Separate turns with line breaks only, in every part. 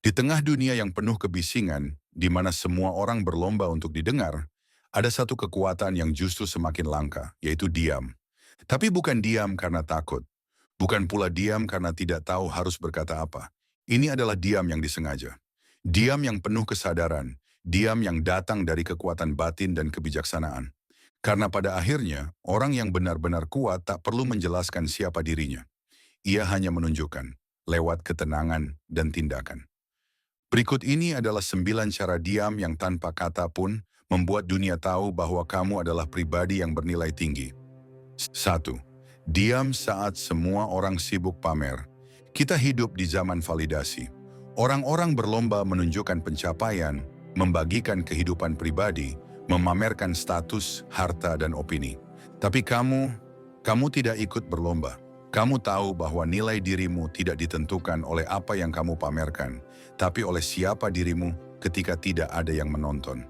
Di tengah dunia yang penuh kebisingan, di mana semua orang berlomba untuk didengar, ada satu kekuatan yang justru semakin langka, yaitu diam. Tapi bukan diam karena takut, bukan pula diam karena tidak tahu harus berkata apa. Ini adalah diam yang disengaja. Diam yang penuh kesadaran, diam yang datang dari kekuatan batin dan kebijaksanaan. Karena pada akhirnya, orang yang benar-benar kuat tak perlu menjelaskan siapa dirinya. Ia hanya menunjukkan, lewat ketenangan dan tindakan. Berikut ini adalah 9 cara diam yang tanpa kata pun membuat dunia tahu bahwa kamu adalah pribadi yang bernilai tinggi. 1. Diam saat semua orang sibuk pamer. Kita hidup di zaman validasi. Orang-orang berlomba menunjukkan pencapaian, membagikan kehidupan pribadi, memamerkan status, harta, dan opini. Tapi kamu tidak ikut berlomba. Kamu tahu bahwa nilai dirimu tidak ditentukan oleh apa yang kamu pamerkan, tapi oleh siapa dirimu ketika tidak ada yang menonton.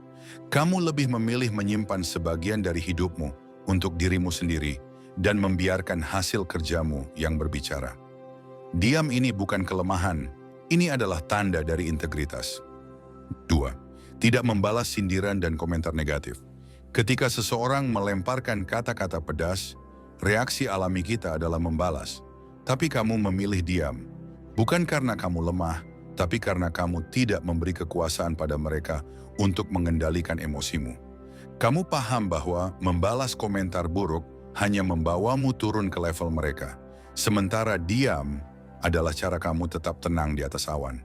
Kamu lebih memilih menyimpan sebagian dari hidupmu untuk dirimu sendiri dan membiarkan hasil kerjamu yang berbicara. Diam ini bukan kelemahan, ini adalah tanda dari integritas. 2. Tidak membalas sindiran dan komentar negatif. Ketika seseorang melemparkan kata-kata pedas, reaksi alami kita adalah membalas. Tapi kamu memilih diam, bukan karena kamu lemah, tapi karena kamu tidak memberi kekuasaan pada mereka untuk mengendalikan emosimu. Kamu paham bahwa membalas komentar buruk hanya membawamu turun ke level mereka. Sementara diam adalah cara kamu tetap tenang di atas awan.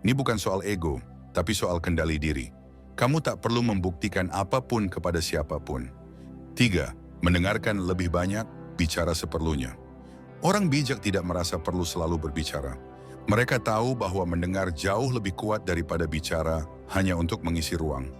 Ini bukan soal ego, tapi soal kendali diri. Kamu tak perlu membuktikan apapun kepada siapapun. 3. Mendengarkan lebih banyak, bicara seperlunya. Orang bijak tidak merasa perlu selalu berbicara. Mereka tahu bahwa mendengar jauh lebih kuat daripada bicara hanya untuk mengisi ruang.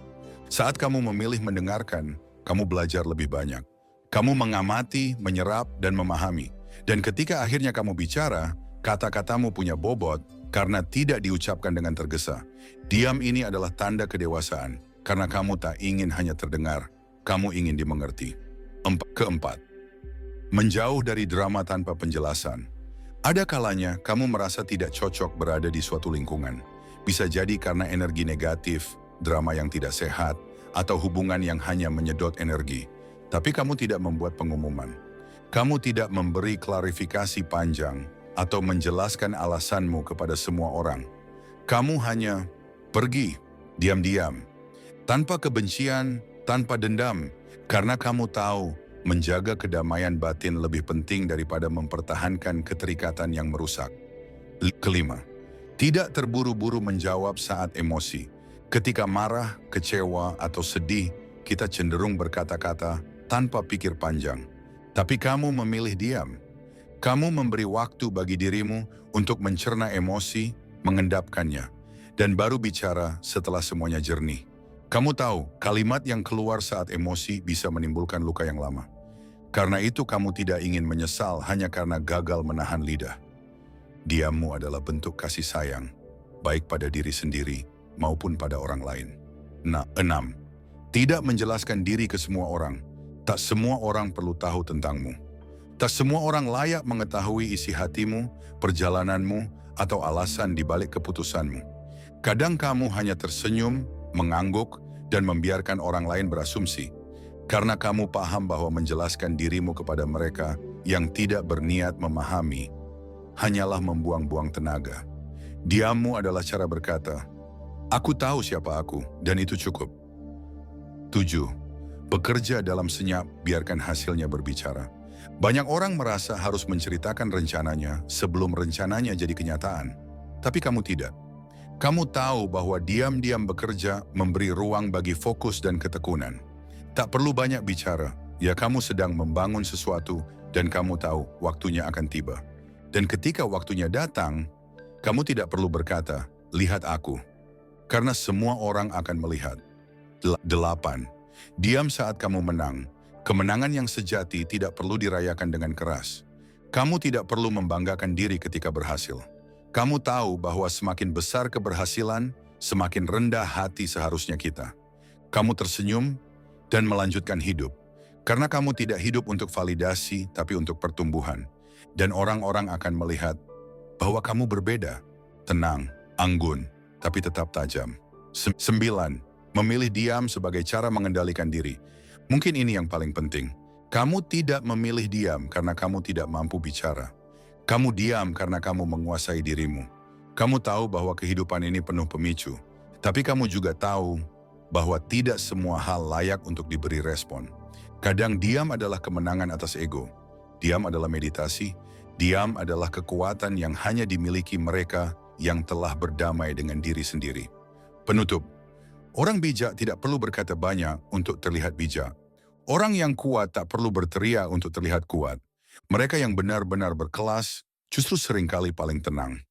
Saat kamu memilih mendengarkan, kamu belajar lebih banyak. Kamu mengamati, menyerap, dan memahami. Dan ketika akhirnya kamu bicara, kata-katamu punya bobot karena tidak diucapkan dengan tergesa. Diam ini adalah tanda kedewasaan, karena kamu tak ingin hanya terdengar, kamu ingin dimengerti. Keempat, menjauh dari drama tanpa penjelasan. Ada kalanya kamu merasa tidak cocok berada di suatu lingkungan. Bisa jadi karena energi negatif, drama yang tidak sehat, atau hubungan yang hanya menyedot energi. Tapi kamu tidak membuat pengumuman. Kamu tidak memberi klarifikasi panjang atau menjelaskan alasanmu kepada semua orang. Kamu hanya pergi, diam-diam, tanpa kebencian, tanpa dendam, karena kamu tahu menjaga kedamaian batin lebih penting daripada mempertahankan keterikatan yang merusak. Kelima, tidak terburu-buru menjawab saat emosi. Ketika marah, kecewa, atau sedih, kita cenderung berkata-kata tanpa pikir panjang. Tapi kamu memilih diam. Kamu memberi waktu bagi dirimu untuk mencerna emosi, mengendapkannya, dan baru bicara setelah semuanya jernih. Kamu tahu, kalimat yang keluar saat emosi bisa menimbulkan luka yang lama. Karena itu kamu tidak ingin menyesal hanya karena gagal menahan lidah. Diammu adalah bentuk kasih sayang, baik pada diri sendiri maupun pada orang lain. 6. Tidak menjelaskan diri ke semua orang. Tak semua orang perlu tahu tentangmu. Tak semua orang layak mengetahui isi hatimu, perjalananmu, atau alasan di balik keputusanmu. Kadang kamu hanya tersenyum, mengangguk, dan membiarkan orang lain berasumsi. Karena kamu paham bahwa menjelaskan dirimu kepada mereka yang tidak berniat memahami hanyalah membuang-buang tenaga. Diammu adalah cara berkata, "Aku tahu siapa aku, dan itu cukup." 7. Bekerja dalam senyap, biarkan hasilnya berbicara. Banyak orang merasa harus menceritakan rencananya sebelum rencananya jadi kenyataan. Tapi kamu tidak. Kamu tahu bahwa diam-diam bekerja memberi ruang bagi fokus dan ketekunan. Tak perlu banyak bicara, ya kamu sedang membangun sesuatu dan kamu tahu waktunya akan tiba. Dan ketika waktunya datang, kamu tidak perlu berkata, "Lihat aku." Karena semua orang akan melihat. 8. Diam saat kamu menang. Kemenangan yang sejati tidak perlu dirayakan dengan keras. Kamu tidak perlu membanggakan diri ketika berhasil. Kamu tahu bahwa semakin besar keberhasilan, semakin rendah hati seharusnya kita. Kamu tersenyum dan melanjutkan hidup. Karena kamu tidak hidup untuk validasi, tapi untuk pertumbuhan. Dan orang-orang akan melihat bahwa kamu berbeda, tenang, anggun, tapi tetap tajam. 9. Memilih diam sebagai cara mengendalikan diri. Mungkin ini yang paling penting. Kamu tidak memilih diam karena kamu tidak mampu bicara. Kamu diam karena kamu menguasai dirimu. Kamu tahu bahwa kehidupan ini penuh pemicu, tapi kamu juga tahu bahwa tidak semua hal layak untuk diberi respon. Kadang diam adalah kemenangan atas ego. Diam adalah meditasi. Diam adalah kekuatan yang hanya dimiliki mereka yang telah berdamai dengan diri sendiri. Penutup, orang bijak tidak perlu berkata banyak untuk terlihat bijak. Orang yang kuat tak perlu berteriak untuk terlihat kuat. Mereka yang benar-benar berkelas justru seringkali paling tenang.